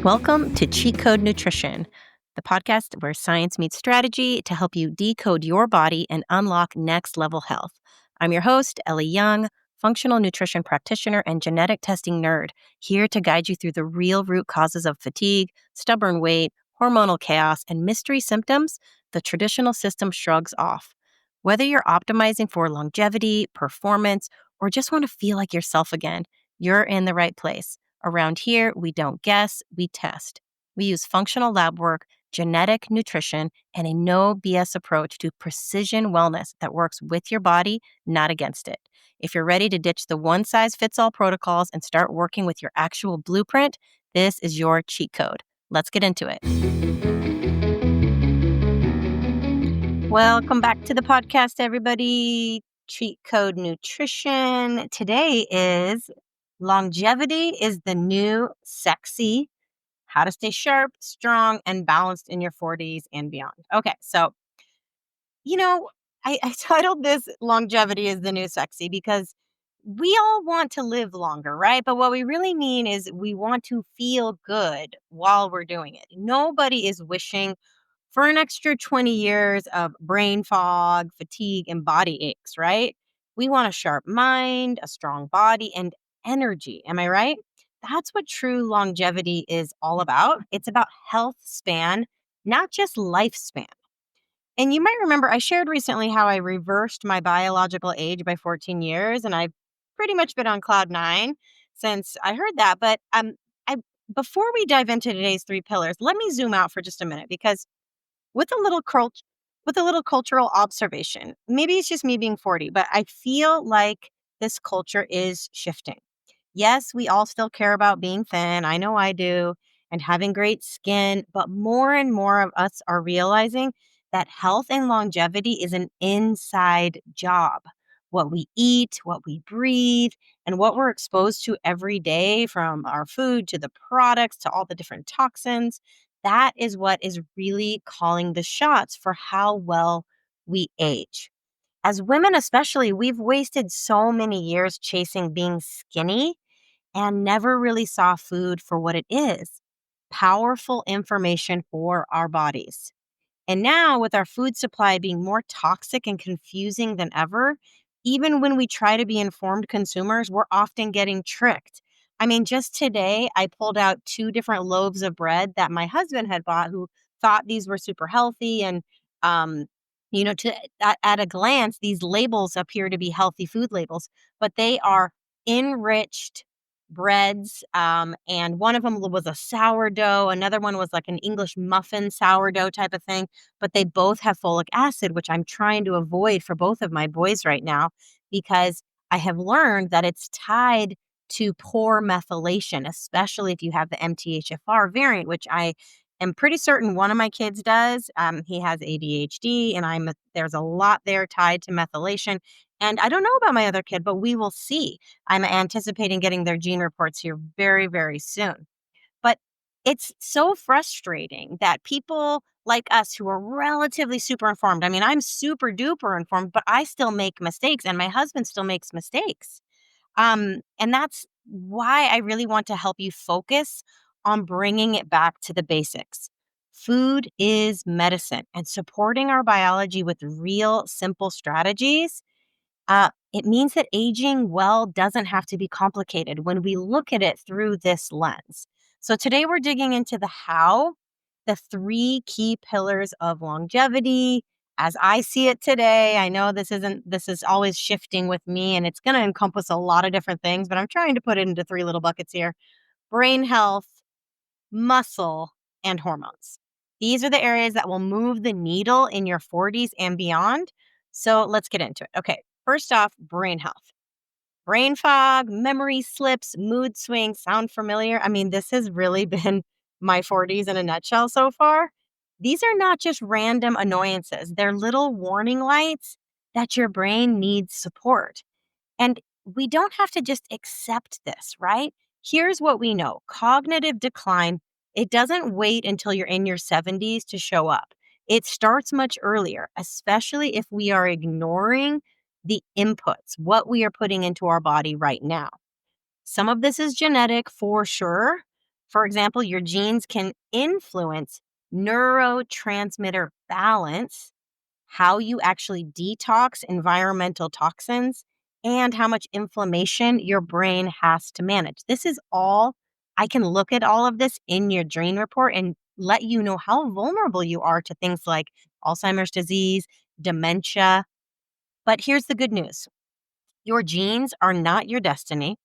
Welcome to Cheat Code Nutrition, the podcast where science meets strategy to help you decode your body and unlock next level health. I'm your host, Ellie Young, functional nutrition practitioner and genetic testing nerd, here to guide you through the real root causes of fatigue, stubborn weight, hormonal chaos, and mystery symptoms the traditional system shrugs off. Whether you're optimizing for longevity, performance, or just want to feel like yourself again, you're in the right place. Around here, we don't guess, we test. We use functional lab work, genetic nutrition, and a no BS approach to precision wellness that works with your body, not against it. If you're ready to ditch the one size fits all protocols and start working with your actual blueprint, this is your cheat code. Let's get into it. Welcome back to the podcast, everybody. Cheat Code Nutrition. Today is Longevity is the New Sexy. How to stay sharp, strong, and balanced in your 40s and beyond. Okay, so, you know, I titled this Longevity is the New Sexy because we all want to live longer, right? But what we really mean is we want to feel good while we're doing it. Nobody is wishing for an extra 20 years of brain fog, fatigue, and body aches, right? We want a sharp mind, a strong body, and energy. Am I right? That's what true longevity is all about. It's about health span, not just lifespan. And you might remember I shared recently how I reversed my biological age by 14 years, and I've pretty much been on cloud nine since I heard that. But I before we dive into today's three pillars, let me zoom out for just a minute because with a little cultural observation. Maybe it's just me being 40, but I feel like this culture is shifting. Yes, we all still care about being thin. I know I do, and having great skin, but more and more of us are realizing that health and longevity is an inside job. What we eat, what we breathe, and what we're exposed to every day, from our food to the products to all the different toxins, that is what is really calling the shots for how well we age. As women, especially, we've wasted so many years chasing being skinny and never really saw food for what it is: powerful information for our bodies. And now, with our food supply being more toxic and confusing than ever, even when we try to be informed consumers, we're often getting tricked. I mean, just today, I pulled out two different loaves of bread that my husband had bought, who thought these were super healthy. And, um, at a glance, these labels appear to be healthy food labels, but they are enriched breads. And one of them was a sourdough. Another one was like an English muffin sourdough type of thing, but they both have folic acid, which I'm trying to avoid for both of my boys right now because I have learned that it's tied to poor methylation, especially if you have the MTHFR variant, which I am pretty certain one of my kids does. He has ADHD, and there's a lot there tied to methylation. And I don't know about my other kid, but we will see. I'm anticipating getting their gene reports here very, very soon. But it's so frustrating that people like us who are relatively super informed, I mean, I'm super duper informed, but I still make mistakes and my husband still makes mistakes. And that's why I really want to help you focus on bringing it back to the basics. Food is medicine, and supporting our biology with real simple strategies, it means that aging well doesn't have to be complicated when we look at it through this lens. So today we're digging into the how, the three key pillars of longevity as I see it today. I know this is always shifting with me, and it's going to encompass a lot of different things, but I'm trying to put it into three little buckets here: brain health, muscle, and hormones. These are the areas that will move the needle in your 40s and beyond. So let's get into it. Okay, first off, brain health. Brain fog, memory slips, mood swings sound familiar? I mean, this has really been my 40s in a nutshell so far. These are not just random annoyances, they're little warning lights that your brain needs support. And we don't have to just accept this, right? Here's what we know: cognitive decline, it doesn't wait until you're in your 70s to show up. It starts much earlier, especially if we are ignoring the inputs, what we are putting into our body right now. Some of this is genetic for sure. For example, your genes can influence neurotransmitter balance, how you actually detox environmental toxins, and how much inflammation your brain has to manage. This is all, I can look at all of this in your gene report and let you know how vulnerable you are to things like Alzheimer's disease, dementia. But here's the good news: your genes are not your destiny.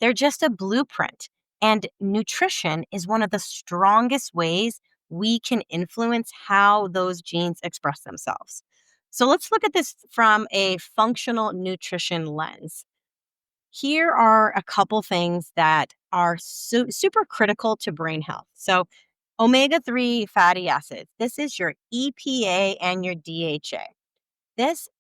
They're just a blueprint. And nutrition is one of the strongest ways we can influence how those genes express themselves. So let's look at this from a functional nutrition lens. Here are a couple things that are super critical to brain health. So, omega 3 fatty acids. This is your EPA and your DHA.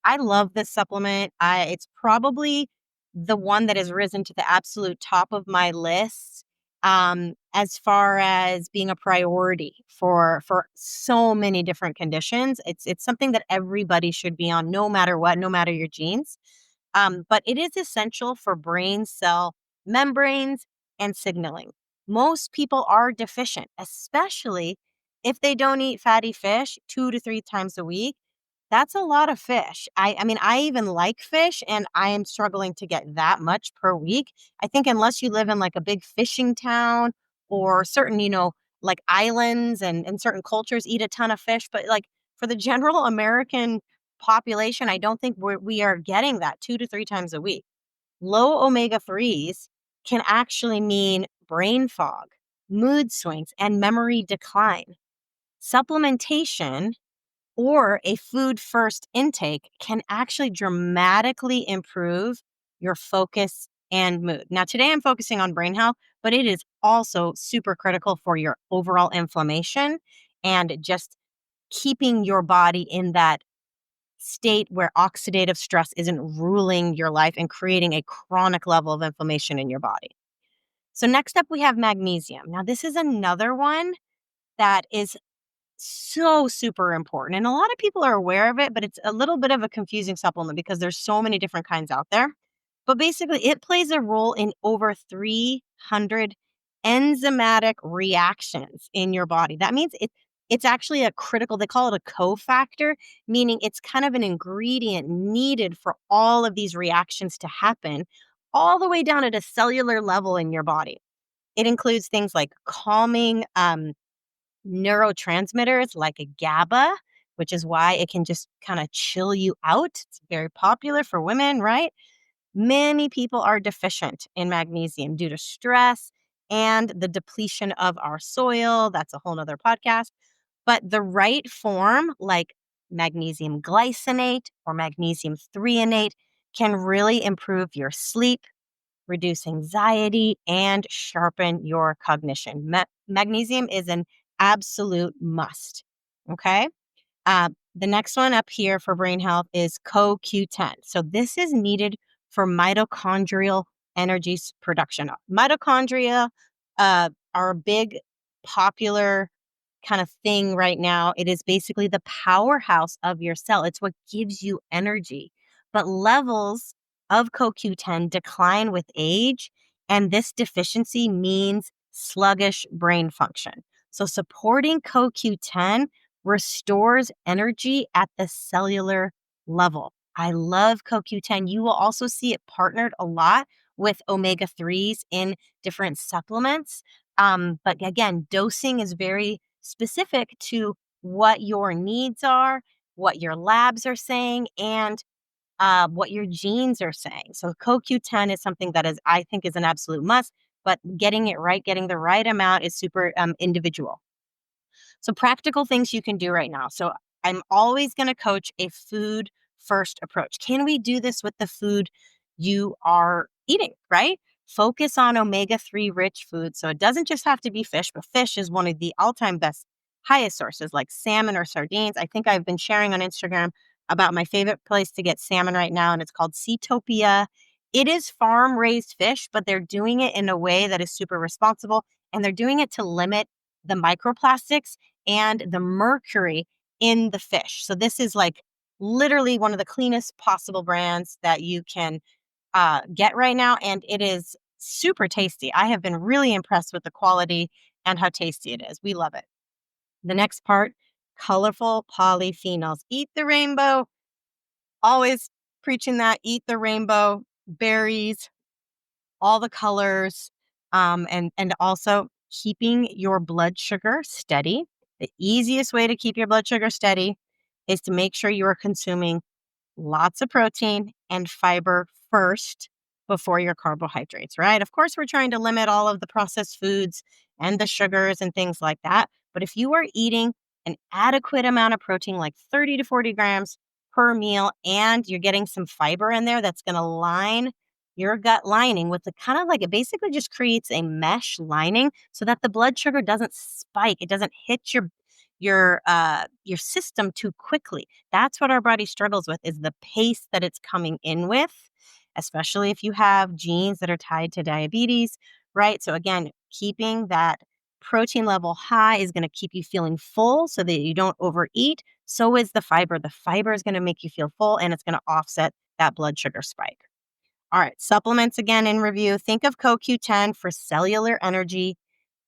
I love this supplement. It's probably the one that has risen to the absolute top of my list, as far as being a priority for so many different conditions. It's something that everybody should be on, no matter what, no matter your genes. But it is essential for brain cell membranes and signaling. Most people are deficient, especially if they don't eat fatty fish 2 to 3 times a week. That's a lot of fish. I mean, I even like fish, and I am struggling to get that much per week. I think unless you live in like a big fishing town or certain, like islands and certain cultures eat a ton of fish, but like for the general American population, I don't think we are getting that 2 to 3 times a week. Low omega 3s can actually mean brain fog, mood swings, and memory decline. Supplementation or a food first intake can actually dramatically improve your focus and mood. Now, today I'm focusing on brain health, but it is also super critical for your overall inflammation and just keeping your body in that state where oxidative stress isn't ruling your life and creating a chronic level of inflammation in your body. So, next up, we have magnesium. Now, this is another one that is so super important. And a lot of people are aware of it, but it's a little bit of a confusing supplement because there's so many different kinds out there. But basically, it plays a role in over 300 enzymatic reactions in your body. That means it's actually a critical, they call it a cofactor, meaning it's kind of an ingredient needed for all of these reactions to happen, all the way down at a cellular level in your body. It includes things like calming neurotransmitters like a GABA, which is why it can just kind of chill you out. It's very popular for women, right? Many people are deficient in magnesium due to stress and the depletion of our soil. That's a whole nother podcast. But the right form, like magnesium glycinate or magnesium threonate, can really improve your sleep, reduce anxiety, and sharpen your cognition. Magnesium is an absolute must. Okay. The next one up here for brain health is CoQ10. So this is needed for mitochondrial energy production. Mitochondria are a big popular kind of thing right now. It is basically the powerhouse of your cell. It's what gives you energy. But levels of CoQ10 decline with age, and this deficiency means sluggish brain function. So supporting CoQ10 restores energy at the cellular level. I love CoQ10. You will also see it partnered a lot with omega 3s in different supplements. But again, dosing is very specific to what your needs are, what your labs are saying, and what your genes are saying. So CoQ10 is something that I think is an absolute must, but getting it right, getting the right amount is super individual. So practical things you can do right now. So I'm always going to coach a food first approach. Can we do this with the food you are eating, right? Focus on omega 3 rich foods. So it doesn't just have to be fish, but fish is one of the all-time best, highest sources like salmon or sardines. I think I've been sharing on Instagram about my favorite place to get salmon right now, and it's called Seatopia. It is farm raised fish, but they're doing it in a way that is super responsible, and they're doing it to limit the microplastics and the mercury in the fish. So this is like literally one of the cleanest possible brands that you can get right now. And it is super tasty. I have been really impressed with the quality and how tasty it is. We love it. The next part, colorful polyphenols. Eat the rainbow. Always preaching that. Eat the rainbow. Berries, all the colors, and also keeping your blood sugar steady. The easiest way to keep your blood sugar steady is to make sure you are consuming lots of protein and fiber first before your carbohydrates, right? Of course, we're trying to limit all of the processed foods and the sugars and things like that. But if you are eating an adequate amount of protein, like 30 to 40 grams per meal, and you're getting some fiber in there that's going to line your gut lining with the kind of like it basically just creates a mesh lining so that the blood sugar doesn't spike. It doesn't hit your system too quickly. That's what our body struggles with is the pace that it's coming in with, especially if you have genes that are tied to diabetes, right? So again, keeping that protein level high is going to keep you feeling full so that you don't overeat. So is the fiber. The fiber is going to make you feel full and it's going to offset that blood sugar spike. All right, supplements again in review. Think of CoQ10 for cellular energy,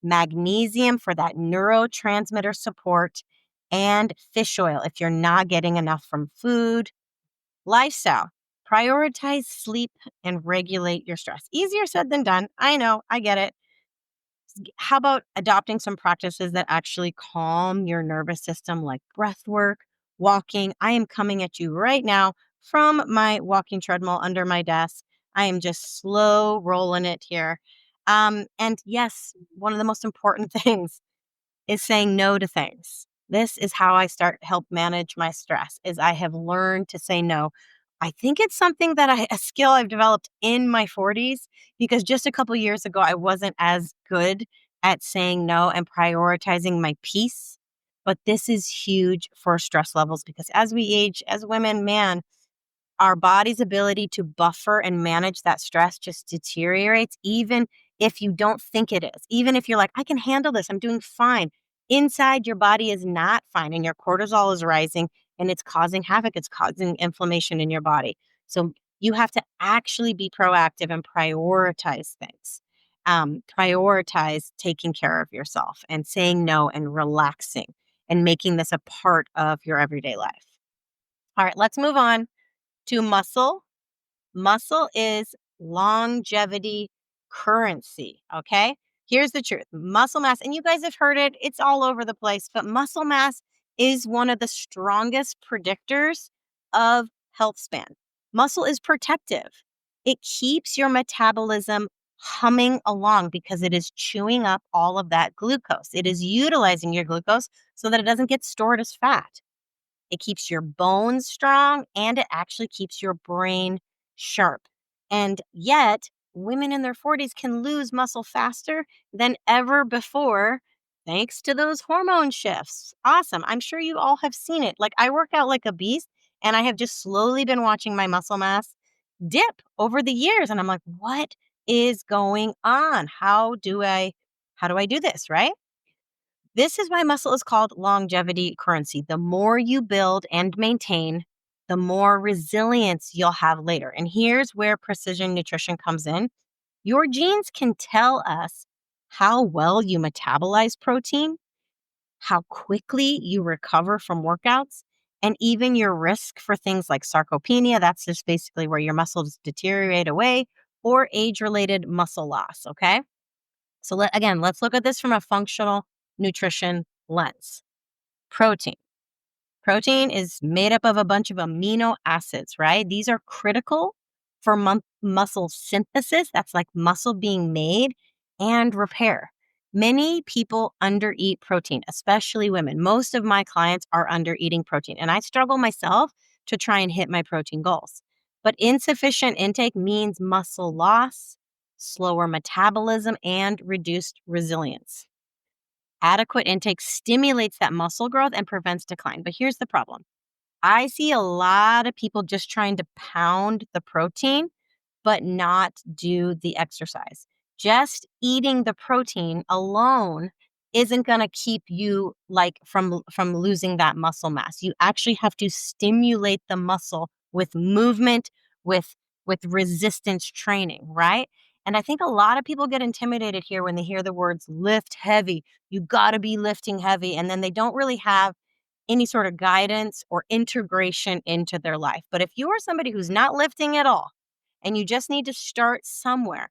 magnesium for that neurotransmitter support, and fish oil if you're not getting enough from food. Lifestyle. Prioritize sleep and regulate your stress. Easier said than done. I know, I get it. How about adopting some practices that actually calm your nervous system, like breath work, walking? I am coming at you right now from my walking treadmill under my desk. I am just slow rolling it here. And yes, one of the most important things is saying no to things. This is how I start help manage my stress is I have learned to say no. I think it's something that a skill I've developed in my 40s because just a couple years ago I wasn't as good at saying no and prioritizing my peace. But this is huge for stress levels because as we age as women, man, our body's ability to buffer and manage that stress just deteriorates, even if you don't think it is. Even if you're like, I can handle this, I'm doing fine. Inside, your body is not fine, and your cortisol is rising and it's causing havoc. It's causing inflammation in your body. So you have to actually be proactive and prioritize things. Prioritize taking care of yourself and saying no and relaxing and making this a part of your everyday life. All right, let's move on to muscle. Muscle is longevity currency. Okay. Here's the truth muscle mass, and you guys have heard it, it's all over the place, but muscle mass is one of the strongest predictors of health span. Muscle is protective, it keeps your metabolism humming along because it is chewing up all of that glucose. It is utilizing your glucose so that it doesn't get stored as fat. It keeps your bones strong and it actually keeps your brain sharp. And yet, women in their 40s can lose muscle faster than ever before thanks to those hormone shifts. Awesome. I'm sure you all have seen it. Like I work out like a beast and I have just slowly been watching my muscle mass dip over the years and I'm like, what is going on? How do I do this, right? This is why muscle is called longevity currency. The more you build and maintain, the more resilience you'll have later. And here's where precision nutrition comes in. Your genes can tell us how well you metabolize protein, how quickly you recover from workouts, and even your risk for things like sarcopenia. That's just basically where your muscles deteriorate away, or age related muscle loss. Okay. So, again, let's look at this from a functional nutrition lens. Protein. Protein is made up of a bunch of amino acids, right? These are critical for muscle synthesis. That's like muscle being made and repair. Many people undereat protein, especially women. Most of my clients are undereating protein, and I struggle myself to try and hit my protein goals. But insufficient intake means muscle loss, slower metabolism, and reduced resilience. Adequate intake stimulates that muscle growth and prevents decline. But here's the problem. I see a lot of people just trying to pound the protein, but not do the exercise. Just eating the protein alone isn't going to keep you like from losing that muscle mass. You actually have to stimulate the muscle with movement, with with resistance training, right? And I think a lot of people get intimidated here when they hear the words lift heavy. You got to be lifting heavy. And then they don't really have any sort of guidance or integration into their life. But if you are somebody who's not lifting at all and you just need to start somewhere,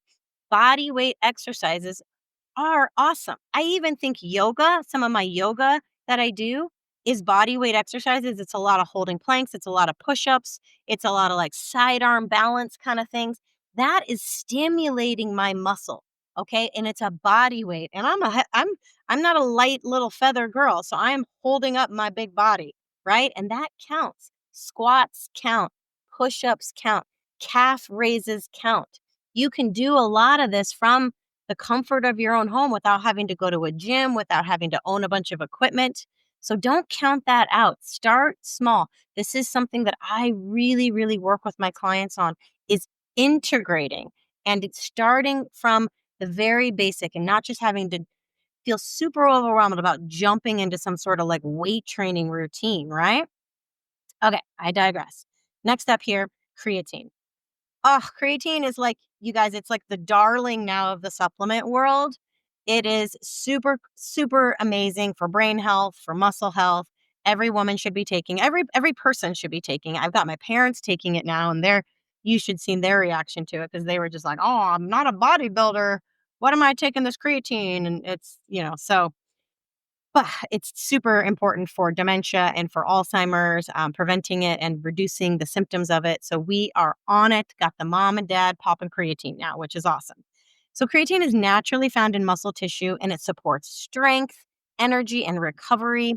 body weight exercises are awesome. I even think yoga, some of my yoga that I do is body weight exercises. It's a lot of holding planks, it's a lot of push-ups, it's a lot of like sidearm balance kind of things. That is stimulating my muscle, okay? And it's a body weight. And I'm not a light little feather girl, so I am holding up my big body, right? And that counts. Squats count, push-ups count, calf raises count. You can do a lot of this from the comfort of your own home without having to go to a gym, without having to own a bunch of equipment. So don't count that out. Start small. This is something that I really, really work with my clients on is integrating and it's starting from the very basic and not just having to feel super overwhelmed about jumping into some sort of like weight training routine, right? Okay, I digress. Next up here, creatine. Oh, creatine is like, you guys, it's like the darling now of the supplement world. It is super, super amazing for brain health, for muscle health. Every woman should be taking, every person should be taking it. I've got my parents taking it now, and you should see their reaction to it because they were just like, oh, I'm not a bodybuilder. What am I taking this creatine? And it's, so but it's super important for dementia and for Alzheimer's, preventing it and reducing the symptoms of it. So we are on it. Got the mom and dad popping creatine now, which is awesome. So creatine is naturally found in muscle tissue and it supports strength, energy, and recovery.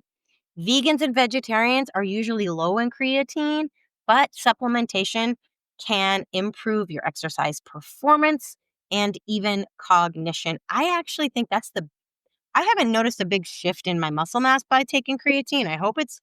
Vegans and vegetarians are usually low in creatine, but supplementation can improve your exercise performance and even cognition. I actually think I haven't noticed a big shift in my muscle mass by taking creatine. I hope it's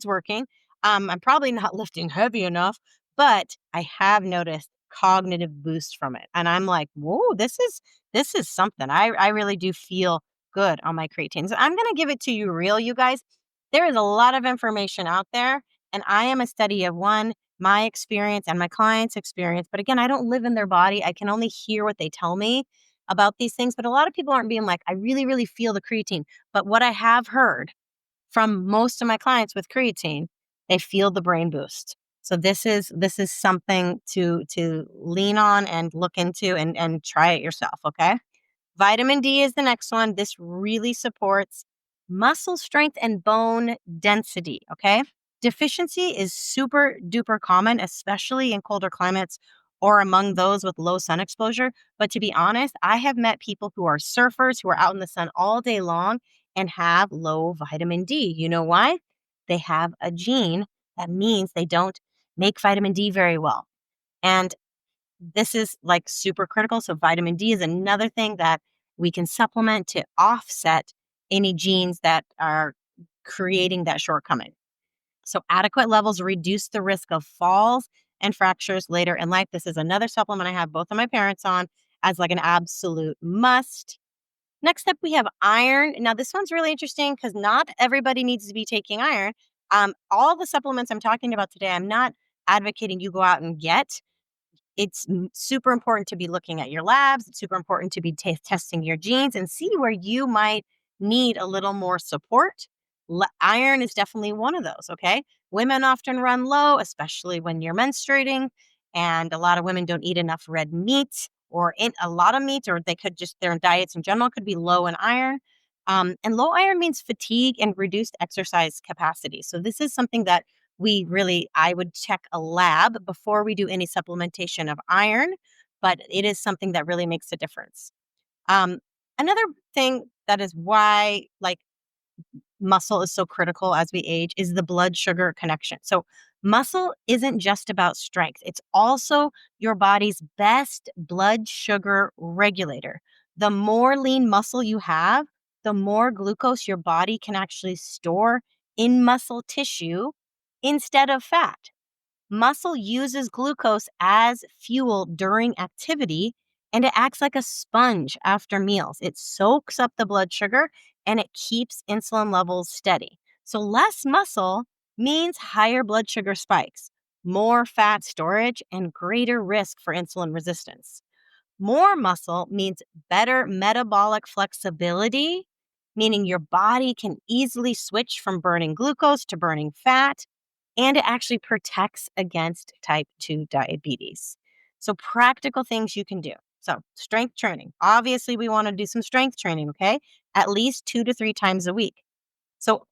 working. I'm probably not lifting heavy enough, but I have noticed cognitive boost from it. And I'm like, whoa, this is something. I really do feel good on my creatine. So I'm gonna give it to you real, you guys. There is a lot of information out there, and I am a study of one, my experience and my clients' experience. But again, I don't live in their body. I can only hear what they tell me about these things, but a lot of people aren't being like, I really, really feel the creatine. But what I have heard from most of my clients with creatine, they feel the brain boost. So this is something to lean on and look into and try it yourself, okay? Vitamin D is the next one. This really supports muscle strength and bone density, okay? Deficiency is super duper common, especially in colder climates or among those with low sun exposure. But to be honest, I have met people who are surfers who are out in the sun all day long and have low vitamin D. You know why? They have a gene that means they don't make vitamin D very well. And this is like super critical. So, vitamin D is another thing that we can supplement to offset any genes that are creating that shortcoming. So, adequate levels reduce the risk of falls and fractures later in life. This is another supplement I have both of my parents on as like an absolute must. Next up, we have iron. Now, this one's really interesting because not everybody needs to be taking iron. All the supplements I'm talking about today, I'm not advocating you go out and get. It's super important to be looking at your labs. It's super important to be testing your genes and see where you might need a little more support. Iron is definitely one of those, okay? Women often run low, especially when you're menstruating. And a lot of women don't eat enough red meat or a lot of meat, or they could just, their diets in general could be low in iron. And low iron means fatigue and reduced exercise capacity. So this is something that I would check a lab before we do any supplementation of iron, but it is something that really makes a difference. Um, Another thing that is why like muscle is so critical as we age is the blood sugar connection. So muscle isn't just about strength. It's also your body's best blood sugar regulator. The more lean muscle you have, the more glucose your body can actually store in muscle tissue instead of fat. Muscle uses glucose as fuel during activity and it acts like a sponge after meals. It soaks up the blood sugar and it keeps insulin levels steady. So, less muscle means higher blood sugar spikes, more fat storage, and greater risk for insulin resistance. More muscle means better metabolic flexibility, meaning your body can easily switch from burning glucose to burning fat, and it actually protects against type 2 diabetes. So, practical things you can do. So, strength training. Obviously, we want to do some strength training, okay? At least 2 to 3 times a week. So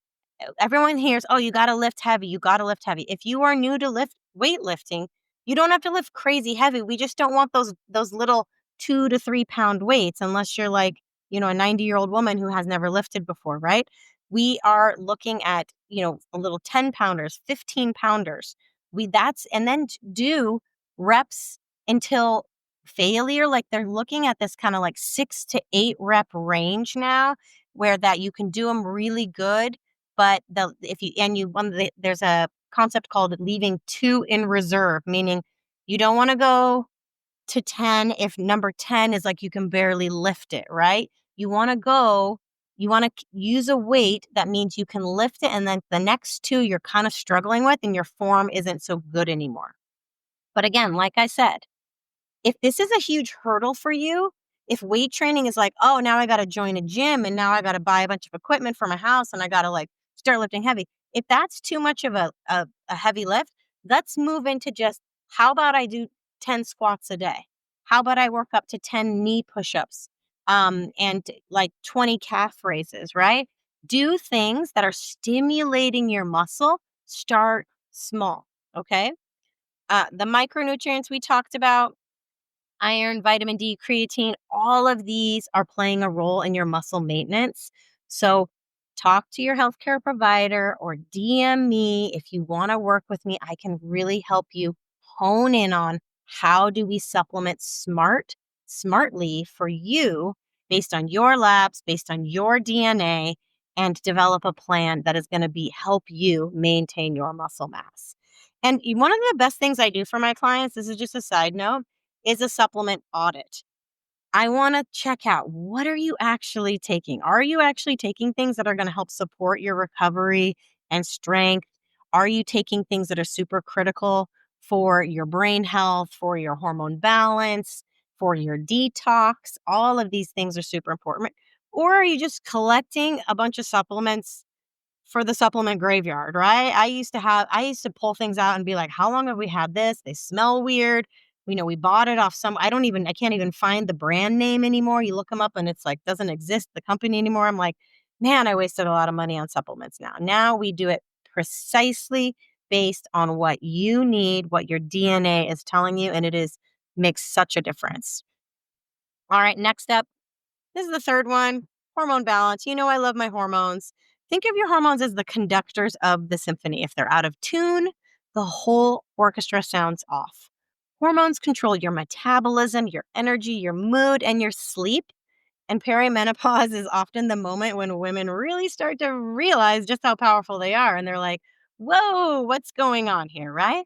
everyone hears, oh, you got to lift heavy. You got to lift heavy. If you are new to weightlifting, you don't have to lift crazy heavy. We just don't want those little 2 to 3 pound weights unless you're like, a 90-year-old woman who has never lifted before, right? We are looking at, a little 10 pounders, 15 pounders. And then do reps until failure. Like they're looking at this kind of like 6 to 8 rep range now where that you can do them really good. But there's a concept called leaving 2 in reserve, meaning you don't want to go to 10 if number 10 is like you can barely lift it, right? You want to use a weight that means you can lift it, and then the next 2 you're kind of struggling with and your form isn't so good anymore. But again, like I said, if this is a huge hurdle for you, if weight training is like, oh, now I got to join a gym and now I got to buy a bunch of equipment for my house and I got to like start lifting heavy. If that's too much of a heavy lift, let's move into just how about I do 10 squats a day? How about I work up to 10 knee push-ups and like 20 calf raises, right? Do things that are stimulating your muscle. Start small, okay? The micronutrients we talked about, iron, vitamin D, creatine, all of these are playing a role in your muscle maintenance. So talk to your healthcare provider or DM me if you want to work with me. I can really help you hone in on how do we supplement smartly for you based on your labs, based on your DNA, and develop a plan that is going to help you maintain your muscle mass. And one of the best things I do for my clients, this is just a side note, is a supplement audit. I want to check out, what are you actually taking? Are you actually taking things that are going to help support your recovery and strength? Are you taking things that are super critical for your brain health, for your hormone balance, for your detox? All of these things are super important. Or are you just collecting a bunch of supplements for the supplement graveyard, right? I used to pull things out and be like, how long have we had this? They smell weird. We bought it off I can't even find the brand name anymore. You look them up and it's like, doesn't exist, the company anymore. I'm like, man, I wasted a lot of money on supplements now. Now we do it precisely based on what you need, what your DNA is telling you. And makes such a difference. All right, next up, this is the third one, hormone balance. I love my hormones. Think of your hormones as the conductors of the symphony. If they're out of tune, the whole orchestra sounds off. Hormones control your metabolism, your energy, your mood, and your sleep. And perimenopause is often the moment when women really start to realize just how powerful they are. And they're like, whoa, what's going on here, right?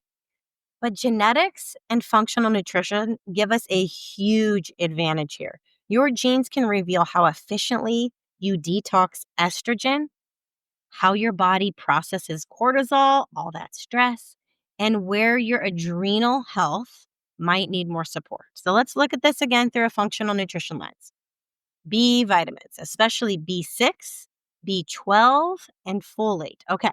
But genetics and functional nutrition give us a huge advantage here. Your genes can reveal how efficiently you detox estrogen, how your body processes cortisol, all that stress, and where your adrenal health might need more support. So let's look at this again through a functional nutrition lens. B vitamins, especially B6, B12, and folate. Okay.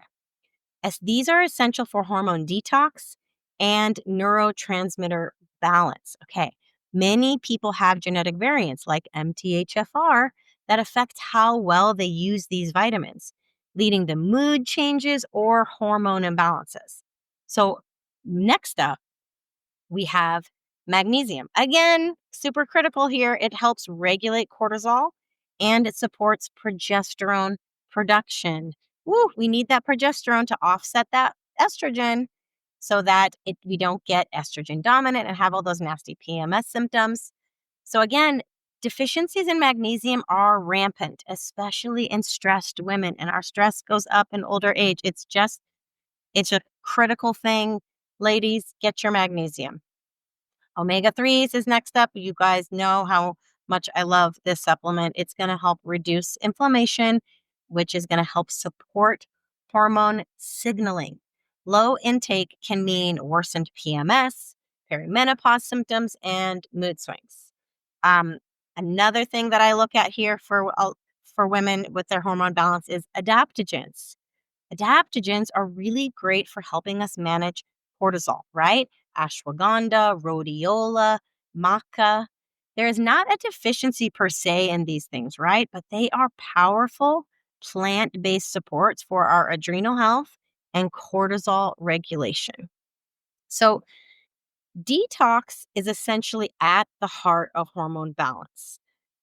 As these are essential for hormone detox and neurotransmitter balance. Okay. Many people have genetic variants like MTHFR that affect how well they use these vitamins, leading to mood changes or hormone imbalances. So, next up, we have magnesium. Again, super critical here. It helps regulate cortisol and it supports progesterone production. Woo, we need that progesterone to offset that estrogen so that we don't get estrogen dominant and have all those nasty PMS symptoms. So again, deficiencies in magnesium are rampant, especially in stressed women, and our stress goes up in older age. It's a critical thing. Ladies, get your magnesium. Omega-3s is next up. You guys know how much I love this supplement. It's going to help reduce inflammation, which is going to help support hormone signaling. Low intake can mean worsened PMS, perimenopause symptoms, and mood swings. Um, Another thing that I look at here for women with their hormone balance is adaptogens. Adaptogens are really great for helping us manage cortisol, right? Ashwagandha, rhodiola, maca. There is not a deficiency per se in these things, right? But they are powerful plant based supports for our adrenal health and cortisol regulation. So, detox is essentially at the heart of hormone balance.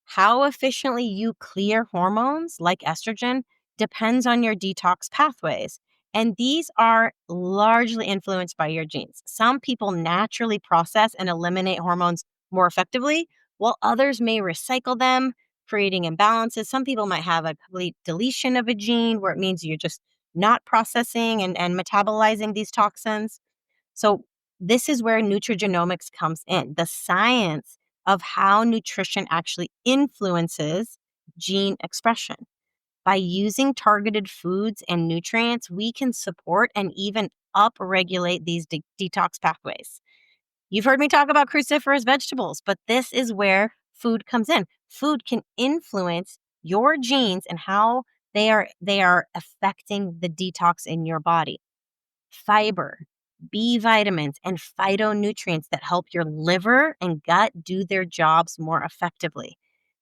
How efficiently you clear hormones like estrogen depends on your detox pathways. And these are largely influenced by your genes. Some people naturally process and eliminate hormones more effectively, while others may recycle them, creating imbalances. Some people might have a complete deletion of a gene where it means you're just not processing and metabolizing these toxins. So, this is where nutrigenomics comes in, the science of how nutrition actually influences gene expression. By using targeted foods and nutrients, we can support and even upregulate these detox pathways. You've heard me talk about cruciferous vegetables, but this is where food comes in. Food can influence your genes and how they are affecting the detox in your body. Fiber, B vitamins, and phytonutrients that help your liver and gut do their jobs more effectively.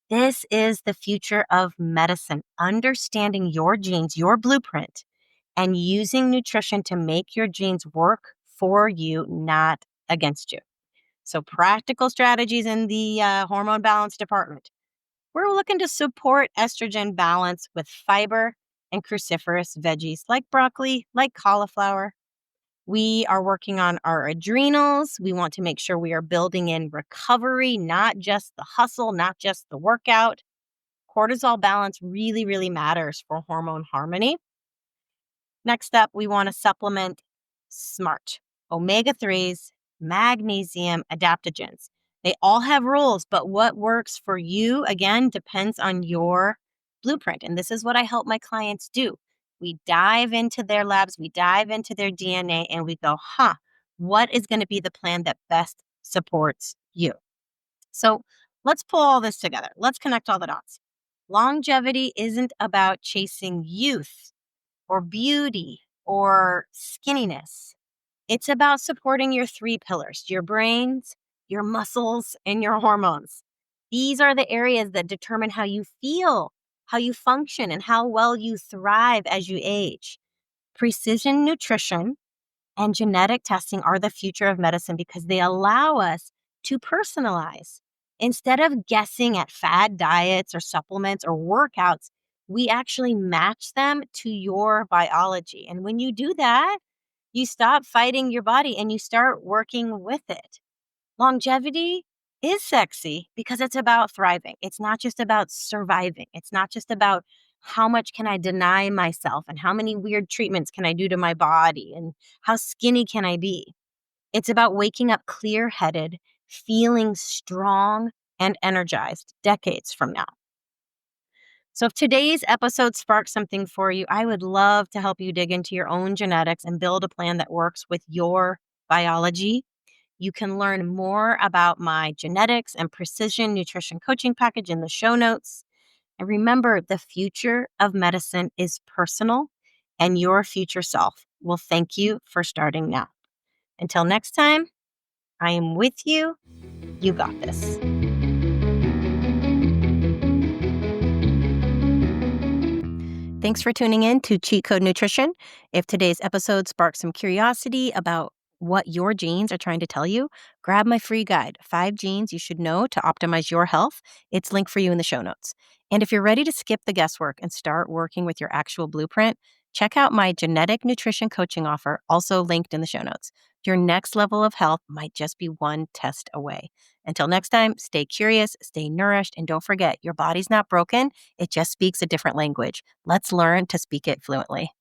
This is the future of medicine, understanding your genes, your blueprint, and using nutrition to make your genes work for you, not against you. So, practical strategies in the hormone balance department. We're looking to support estrogen balance with fiber and cruciferous veggies like broccoli, like cauliflower. We are working on our adrenals. We want to make sure we are building in recovery, not just the hustle, not just the workout. Cortisol balance really, really matters for hormone harmony. Next up, we want to supplement SMART, omega 3s, magnesium, adaptogens. They all have rules, but what works for you, again, depends on your blueprint. And this is what I help my clients do. We dive into their labs, we dive into their DNA, and we go, what is going to be the plan that best supports you? So let's pull all this together. Let's connect all the dots. Longevity isn't about chasing youth or beauty or skinniness. It's about supporting your three pillars, your brains, your muscles, and your hormones. These are the areas that determine how you feel, how you function, and how well you thrive as you age. Precision nutrition and genetic testing are the future of medicine because they allow us to personalize. Instead of guessing at fad diets or supplements or workouts, we actually match them to your biology. And when you do that, you stop fighting your body and you start working with it. Longevity is sexy because it's about thriving. It's not just about surviving. It's not just about how much can I deny myself and how many weird treatments can I do to my body and how skinny can I be. It's about waking up clear headed, feeling strong and energized decades from now. So, if today's episode sparked something for you, I would love to help you dig into your own genetics and build a plan that works with your biology. You can learn more about my genetics and precision nutrition coaching package in the show notes. And remember, the future of medicine is personal, and your future self will thank you for starting now. Until next time, I am with you. You got this. Thanks for tuning in to Cheat Code Nutrition. If today's episode sparked some curiosity about what your genes are trying to tell you, grab my free guide, 5 Genes You Should Know to Optimize Your Health. It's linked for you in the show notes. And if you're ready to skip the guesswork and start working with your actual blueprint, check out my genetic nutrition coaching offer, also linked in the show notes. Your next level of health might just be one test away. Until next time, stay curious, stay nourished, and don't forget, your body's not broken. It just speaks a different language. Let's learn to speak it fluently.